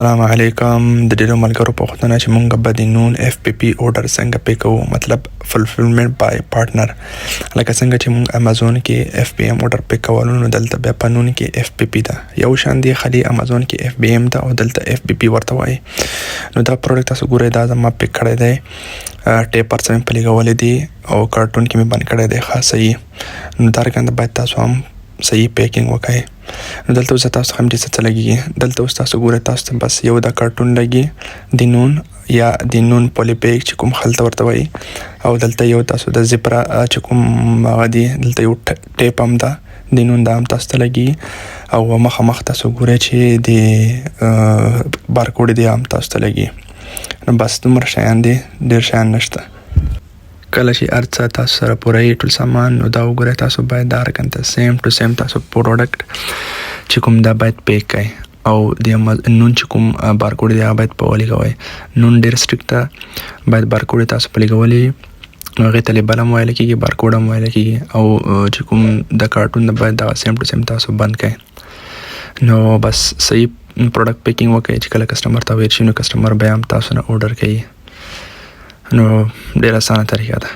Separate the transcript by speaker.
Speaker 1: السلام علیکم. د ډیرو ملګرو پوښتنه چې مونږ به د نون اف پی پی order څنګه پی کوو، مطلب fulfillment by partner. لکه څنګه چې مونږ امازون کې اف پی ام order پی کولو، نو دلته بیا په نون کې اف پی پی ده یو شان دی، خالي امازون کې اف بی ام ده او دلته اف پی پی ورته وایي. نو دا پروډکټ تاسو ګورئ، دا زما پیک کړی دی، ټیپر څه مې په لګولې دي او کارټون کې مې بند کړی دی. ښه صحیح. نو دا رقم باید تاسو هم صحیح پیکینګ وکړئ. نو دلته اوس تاسو هم چې څه لګیږي، دلته اوس تاسو ګورئ، تاسو ته بس یو دا کارټون لګي د نون یا د نون پولی پیک چې کوم خلطه ورته وایي، او دلته یو تاسو د زیپرا چې کوم هغه دی، دلته یو ټیپ هم ده د نون، دا هم تاسو ته لګي، او مخامخ تاسو ګورئ چې د بارکوډ دی هم تاسو ته لګي. نو بس دومره شیان دي، ډېر شیان نشته. کله چې ارڅه تاسو سره پوره ټول سامان، نو دا وګورئ، تاسو باید دا رقم ته سیم ټو سیم تاسو پروډکټ چې کوم دا باید پیک کړئ، او د نون چې کوم بارکوډ دی هغه باید په ولګوئ. نون ډېر سټریکټ ده، باید بارکوډ تاسو په لګولې، نو هغې ته لیبل هم ویل کېږي، بارکوډ هم ویل کېږي، او چې کوم د کارټون د باید دا سیم ټو سیم تاسو بند کړئ. نو بس صحیح پروډکټ پیکینګ وکړئ چې کله کسټمر ته ویل شي، نو کسټمر بیا هم تاسو نه order کوي. نو ډېره اسانه طریقه ده.